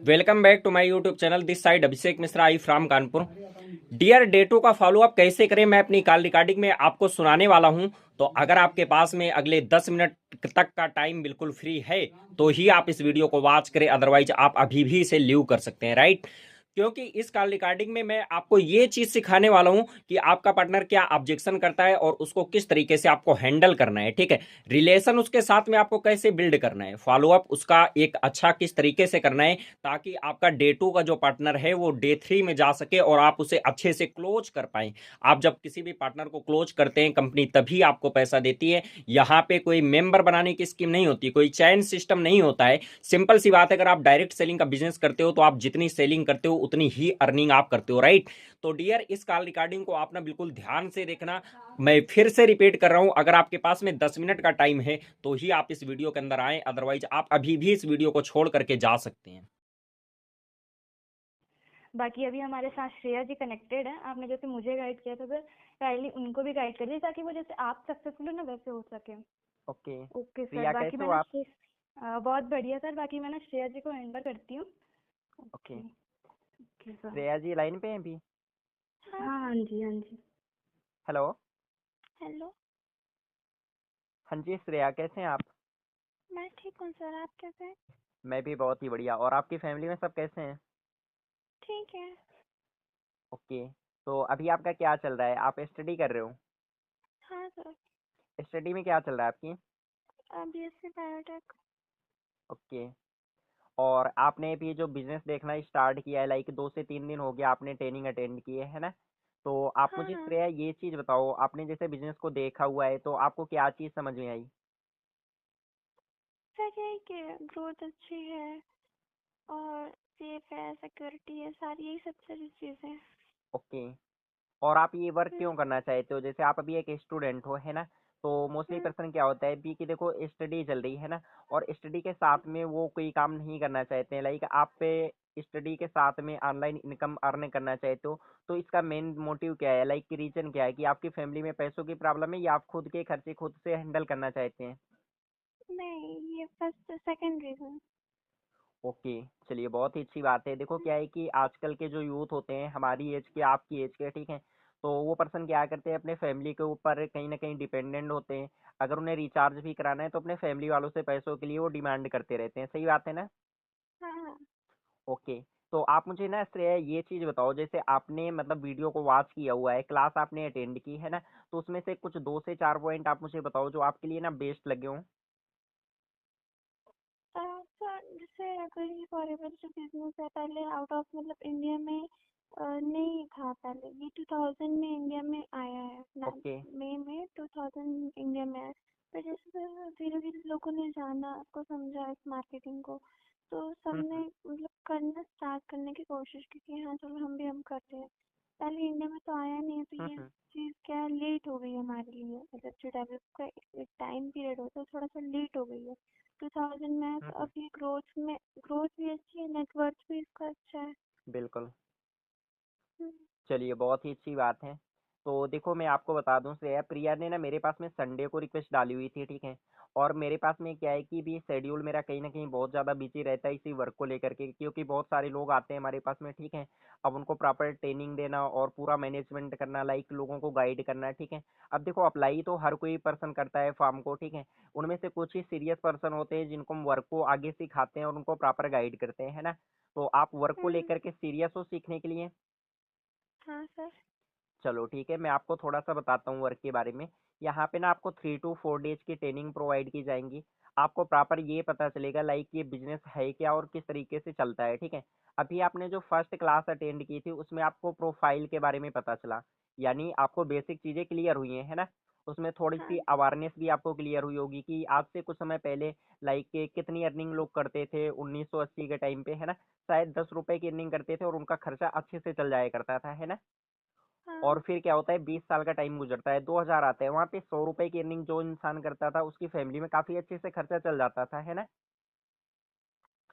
Welcome back to my YouTube channel this side Abhishek Mishra I from Kanpur. Dear day two का follow up कैसे करें मैं अपनी कॉल रिकॉर्डिंग में आपको सुनाने वाला हूं। तो अगर आपके पास में अगले 10 मिनट तक का टाइम बिल्कुल फ्री है तो ही आप इस वीडियो को वॉच करें, अदरवाइज आप अभी भी इसे लीव कर सकते हैं, राइट। क्योंकि इस कॉल रिकॉर्डिंग में मैं आपको ये चीज सिखाने वाला हूं कि आपका पार्टनर क्या ऑब्जेक्शन करता है और उसको किस तरीके से आपको हैंडल करना है, ठीक है। रिलेशन उसके साथ में आपको कैसे बिल्ड करना है, फॉलो अप उसका एक अच्छा किस तरीके से करना है, ताकि आपका डे टू का जो पार्टनर है वो डे थ्री में जा सके और आप उसे अच्छे से क्लोज कर पाए। आप जब किसी भी पार्टनर को क्लोज करते हैं कंपनी तभी आपको पैसा देती है। यहाँ पे कोई मेंबर बनाने की स्कीम नहीं होती, कोई चैन सिस्टम नहीं होता है। सिंपल सी बात है, अगर आप डायरेक्ट सेलिंग का बिजनेस करते हो तो आप जितनी सेलिंग करते हो उतनी ही अर्निंग आप करते हो, राइट। तो डियर, इस कॉल रिकॉर्डिंग को आप ना बिल्कुल ध्यान से देखना। मैं फिर से रिपीट कर रहा हूं, अगर आपके पास में 10 मिनट का टाइम है तो ही आप इस वीडियो के अंदर आए, अदरवाइज आप अभी भी इस वीडियो को छोड़ करके जा सकते हैं। बाकी अभी हमारे साथ श्रेया जी कनेक्टेड है। आपने जैसे मुझे गाइड किया था, सर काइंडली उनको भी गाइड करिए ताकि वो जैसे आप सक्सेसफुल हो ना वैसे हो सके। ओके। Okay sir. प्रिया बाकी कैसे मैं हो ना आप? बहुत बढ़िया सर। बाकी मैं ना श्रेया जी को हैंडल करती हूँ। Okay. Okay. Okay sir. Shreya ji line पे हैं अभी? हाँ हाँ जी, हाँ जी। हेलो। हेलो। हाँ जी श्रेया, कैसे हैं आप? मैं ठीक हूँ सर, आप कैसे हैं? मैं भी बहुत ही बढ़िया। और आपकी फैमिली में सब कैसे हैं? ठीक है। ओके। तो अभी आपका क्या चल रहा है? आप स्टडी कर रहे हो? हाँ सर। स्टडी में क्या चल रहा है आपकी? BSc biotech. ओके। और आपने भी जो बिजनेस देखना स्टार्ट किया है, लाइक 2 से 3 दिन हो गया आपने ट्रेनिंग अटेंड किए है ना? तो आप हाँ मुझे हाँ श्रेया ये चीज़ बताओ, आपने जैसे बिजनेस को देखा हुआ है तो आपको क्या चीज़ समझ में आई? सर, यही कि ग्रोथ अच्छी है और सेफ है, सिक्योरिटी है, सारी यही सब सारी चीज़ें। ओके। और आप ये वर्क हम्म। क्यों करना चाहते हो? जैसे आप अभी एक स्टूडेंट हो, है ना? तो मोस्टली हम्म। पर्सन क्या होता है भी कि देखो स्टडी चल रही है ना, और स्टडी के साथ में वो कोई काम नहीं करना चाहते हैं, लाइक आप पे स्टडी के साथ में ऑनलाइन इनकम अर्न करना चाहते हो। तो इसका मेन मोटिव क्या है, लाइक रीजन क्या है कि आपकी फैमिली में पैसों की प्रॉब्लम है या आप खुद के खर्चे खुद से हैंडल करना चाहते हैं? नहीं, ये फर्स्ट सेकंड रीजन। ओके। चलिए बहुत ही अच्छी बात है। देखो क्या है कि आजकल के जो यूथ होते हैं हमारी एज के, आपकी एज के, ठीक है, तो वो पर्सन क्या करते हैं, अपने फैमिली के ऊपर कहीं ना कहीं डिपेंडेंट होते हैं। अगर उन्हें रिचार्ज भी कराना है तो अपने फैमिली वालों से पैसों के लिए वो डिमांड करते रहते हैं। सही बात है ना? हाँ हाँ। ओके। तो आप मुझे ना श्रेया ये चीज़ बताओ, जैसे आपने मतलब वीडियो को वॉच किया हुआ है, क्लास आपने अटेंड की है ना, तो उसमें से कुछ 2 से 4 पॉइंट आप मुझे बताओ जो आपके लिए ना बेस्ट लगे हों। सर, जैसे अगर ये फॉरेवर जो बिजनेस है पहले आउट ऑफ मतलब इंडिया में नहीं था। पहले ये 2000 में इंडिया में आया है ना। ओके। मई में 2000 इंडिया में आया। पर जैसे धीरे धीरे लोगों ने जाना को समझा इस मार्केटिंग को, तो सबने हम्म। मतलब करना स्टार्ट करने की कोशिश की कि हाँ चलो हम करते हैं। पहले इंडिया में तो आया नहीं है, तो ये हम्म। चीज़ क्या लेट हो गई है हमारे लिए। मतलब जो डेवलप का एक टाइम पीरियड होता है थोड़ा सा लेट हो गई है। 2000 में है, तो हम्म। अभी ग्रोथ भी अच्छी है, नेटवर्क भी इसका अच्छा है। बिल्कुल। हम्म। चलिए बहुत ही अच्छी बात है। तो देखो मैं आपको बता दूं श्रेया, प्रिया ने ना मेरे पास में संडे को रिक्वेस्ट डाली हुई थी, ठीक है। और मेरे पास में क्या है कि भी शेड्यूल मेरा कहीं ना कहीं बहुत ज़्यादा बिजी रहता है इसी वर्क को लेकर के, क्योंकि बहुत सारे लोग आते हैं हमारे पास में, ठीक है। अब उनको प्रॉपर ट्रेनिंग देना और पूरा मैनेजमेंट करना, लाइक लोगों को गाइड करना, ठीक है। अब देखो अप्लाई तो हर कोई पर्सन करता है फॉर्म को, ठीक है। उनमें से कुछ ही सीरियस पर्सन होते हैं जिनको हम वर्क को आगे सिखाते हैं और उनको प्रॉपर गाइड करते हैं, है ना? तो आप वर्क को हम्म। लेकर के सीरियस हो सीखने के लिए? हाँ सर। चलो ठीक है, मैं आपको थोड़ा सा बताता हूँ वर्क के बारे में। यहाँ पे ना आपको 3 to 4 डेज की ट्रेनिंग प्रोवाइड की जाएंगी। आपको प्रॉपर ये पता चलेगा लाइक ये बिजनेस है क्या और किस तरीके से चलता है, ठीक है। अभी आपने जो फर्स्ट क्लास अटेंड की थी उसमें आपको प्रोफाइल के बारे में पता चला, यानी आपको बेसिक चीज़ें क्लियर हुई हैं, है ना? उसमें थोड़ी सी हाँ। अवेयरनेस भी आपको क्लियर हुई होगी कि आज से कुछ समय पहले लाइक कितनी अर्निंग लोग करते थे 1980 के टाइम पे, है ना? शायद 10 रुपए की अर्निंग करते थे और उनका खर्चा अच्छे से चल जाया करता था, है ना? हाँ। और फिर क्या होता है, 20 साल का टाइम गुजरता है, 2000 आता है, वहां पे 100 रुपए की अर्निंग जो इंसान करता था उसकी फैमिली में काफी अच्छे से खर्चा चल जाता था, है ना?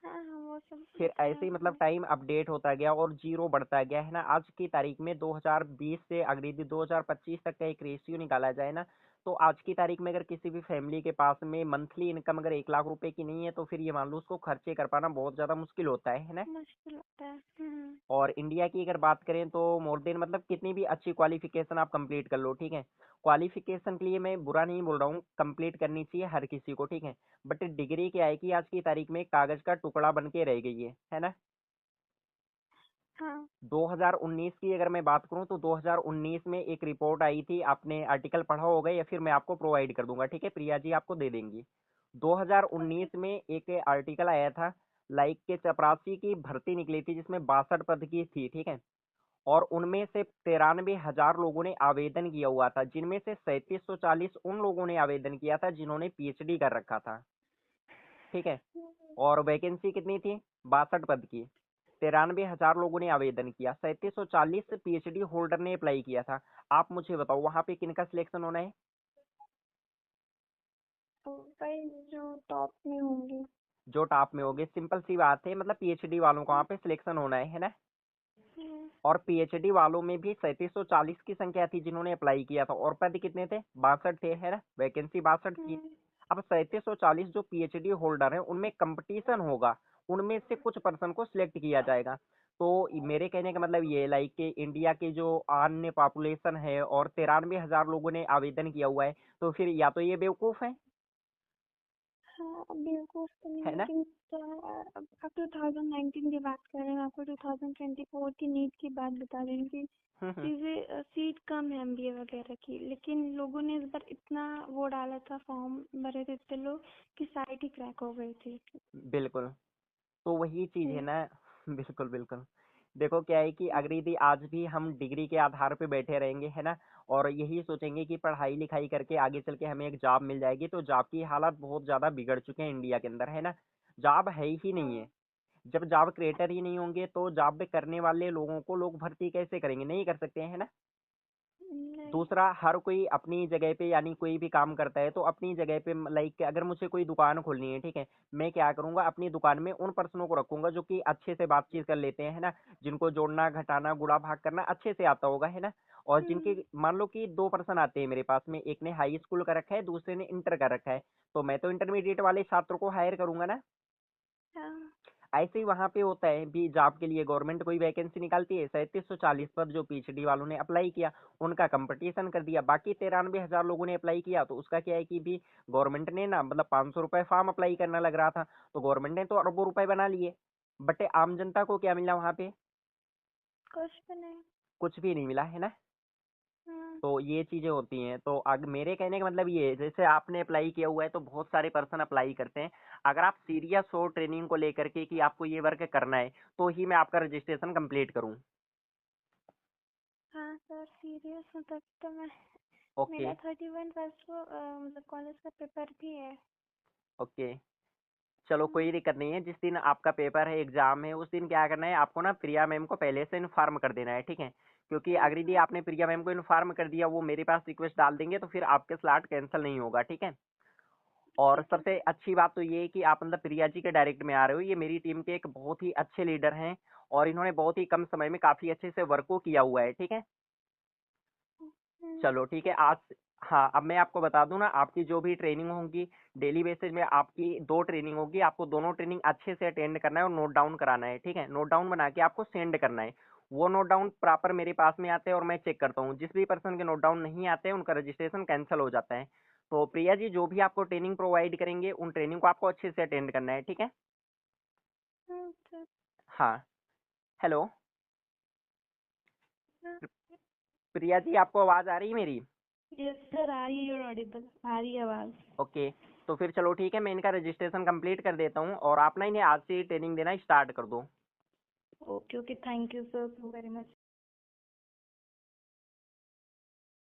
हाँ हाँ, वो सब फिर बताया ऐसे ही मतलब आपने। टाइम अपडेट होता गया और जीरो बढ़ता गया, है ना? आज की तारीख में 2020 से अगर यदि 2025 तक का एक रेशियो निकाला जाए ना, तो आज की तारीख में अगर किसी भी फैमिली के पास में मंथली इनकम अगर 1 लाख रुपए की नहीं है तो फिर ये मान लो उसको खर्चे कर पाना बहुत ज़्यादा मुश्किल होता है ना। मुश्किल होता है। और इंडिया की अगर बात करें तो मोर देन मतलब कितनी भी अच्छी क्वालिफिकेशन आप कंप्लीट कर लो, ठीक है। क्वालिफिकेशन के लिए मैं बुरा नहीं बोल रहा हूँ, कंप्लीट करनी चाहिए हर किसी को, ठीक है। बट डिग्री क्या है कि आज की तारीख में कागज का टुकड़ा बन के रह गई है ना। हाँ 2019 की अगर मैं बात करूं तो 2019 में एक रिपोर्ट आई थी, आपने आर्टिकल पढ़ा होगा या फिर मैं आपको प्रोवाइड कर दूंगा, ठीक है, प्रिया जी आपको दे देंगी। ओके। 2019 में एक आर्टिकल आया था, लाइक के चपरासी की भर्ती निकली थी जिसमें 62 पद की थी, ठीक है। और उनमें से 93,000 लोगों ने आवेदन किया हुआ था, जिनमें से 3740 उन लोगों ने आवेदन किया था जिन्होंने पीएचडी कर रखा था, ठीक है। और वैकेंसी कितनी थी, 62 पद की। 93,000 लोगों ने आवेदन किया, 3740 पीएचडी होल्डर ने अप्लाई किया था। आप मुझे बताओ वहां पे किनका सिलेक्शन होना है। तो भाई जो टॉप में होंगे। जो टॉप में होंगे, सिंपल सी बात है, मतलब पीएचडी वालों का वहां पे सिलेक्शन होना है ना। हम्म, और पीएचडी वालों में भी 3740 की संख्या थी जिन्होंने अप्लाई किया था, और पद कितने थे, 62 थे, है ना, वैकेंसी 62 थी। हम्म, अब 3740 जो पीएचडी होल्डर है उनमें कंपटीशन होगा, उनमें से कुछ पर्सन को सिलेक्ट किया जाएगा। तो मेरे कहने का मतलब ये लाइक कि इंडिया के जो अन्य पॉपुलेशन है और 93,000 लोगों ने आवेदन किया हुआ है, तो फिर या तो ये बेवकूफ हाँ बेवकूफ तो नहीं, है ना। लेकिन अब 2019 की बात कर रहे हैं, आपको 2024 की नीट की बात बता रही हूँ कि हम्म। चीजें सीट कम है एमबीए वगैरह की, लेकिन लोगों ने इस बार इतना वो डाला था, फॉर्म भरे थे इतने लोग कि साइट ही क्रैक हो गई थी। बिल्कुल। तो वही चीज है हम्म, ना। बिल्कुल बिल्कुल। देखो क्या है कि अगर यदि आज भी हम डिग्री के आधार पे बैठे रहेंगे, है ना, और यही सोचेंगे कि पढ़ाई लिखाई करके आगे चल के हमें एक जॉब मिल जाएगी, तो जॉब की हालत बहुत ज्यादा बिगड़ चुके हैं इंडिया के अंदर, है ना। जॉब है ही नहीं है। हाँ जब जॉब क्रिएटर ही नहीं होंगे तो जॉब करने वाले लोगों को लोग भर्ती कैसे करेंगे, नहीं कर सकते हैं, है ना। नहीं। दूसरा, हर कोई अपनी जगह पे यानी कोई भी काम करता है तो अपनी जगह पे, लाइक अगर मुझे कोई दुकान खोलनी है, ठीक है, मैं क्या करूंगा, अपनी दुकान में उन पर्सनों को रखूंगा जो कि अच्छे से बातचीत कर लेते हैं, है ना, जिनको जोड़ना घटाना गुणा भाग करना अच्छे से आता होगा, है ना। और जिनके, हम्म, मान लो कि 2 पर्सन आते हैं मेरे पास में, एक ने हाई स्कूल कर रखा है, दूसरे ने इंटर कर रखा है, तो मैं तो इंटरमीडिएट वाले छात्र को हायर करूंगा ना। हाँ ऐसे ही वहां पे होता है भी, जॉब के लिए गवर्नमेंट कोई वैकेंसी निकालती है, 3740 पर जो पीएचडी वालों ने अप्लाई किया, उनका कंपटीशन कर दिया, बाकी 93,000 लोगों ने अप्लाई किया, तो उसका क्या है कि भी गवर्नमेंट ने ना, मतलब 500 रुपए फॉर्म अप्लाई करना लग रहा था, तो गवर्नमेंट ने तो अरबों रुपए बना लिए। बट आम जनता को क्या मिला वहां पे, कुछ भी नहीं। कुछ भी नहीं मिला, है ना। हम्म, तो ये चीजें होती हैं। तो मेरे कहने का मतलब ये है, जैसे आपने अप्लाई किया हुआ है तो बहुत सारे पर्सन अप्लाई करते हैं। अगर आप सीरियस हो ट्रेनिंग को लेकर के कि आपको ये वर्क करना है, तो ही मैं आपका रजिस्ट्रेशन कंप्लीट करूँ। हाँ सर सीरियस हूँ, तब तो मैं, ओके। मेरा 31 फर्स्ट को मतलब कॉलेज का पेपर भी है। ओके। चलो हम्म, कोई दिक्कत नहीं है, जिस दिन आपका पेपर है, एग्जाम है, उस दिन क्या करना है आपको ना, प्रिया मैम को पहले से इन्फॉर्म कर देना है, ठीक है। क्योंकि अगर यदि हाँ आपने प्रिया मैम को इन्फॉर्म कर दिया, वो मेरे पास रिक्वेस्ट डाल देंगे, तो फिर आपके स्लॉट कैंसिल नहीं होगा, ठीक है। और ठीक है। सबसे अच्छी बात तो ये है कि आप मतलब प्रिया जी के डायरेक्ट में आ रहे हो, ये मेरी टीम के एक बहुत ही अच्छे लीडर हैं, और इन्होंने बहुत ही कम समय में काफी अच्छे से वर्क को किया हुआ है, ठीक है। हम्म, चलो ठीक है आज। हाँ, अब मैं आपको बता दूं ना, आपकी जो भी ट्रेनिंग होगी, डेली बेसिस में आपकी 2 ट्रेनिंग होगी, आपको दोनों ट्रेनिंग अच्छे से अटेंड करना है और नोट डाउन कराना है, ठीक है। नोट डाउन बना के आपको सेंड करना है। वो नोट डाउन प्रॉपर मेरे पास में आते हैं और मैं चेक करता हूँ, जिस भी पर्सन के नोट डाउन नहीं आते हैं उनका रजिस्ट्रेशन कैंसिल हो जाता है। तो प्रिया जी जो भी आपको ट्रेनिंग प्रोवाइड करेंगे, उन ट्रेनिंग को आपको अच्छे से अटेंड करना है, ठीक है। सर। हाँ। हेलो। हाँ प्रिया जी आपको आवाज आ रही है मेरी। यस सर, आ रही है, ऑडिबल आ रही है आवाज। ओके। तो फिर चलो ठीक है, मैं इनका रजिस्ट्रेशन कंप्लीट कर देता हूँ, और आप ना इन्हें आज से ट्रेनिंग देना स्टार्ट कर दो। Okay okay, thank you sir, very much.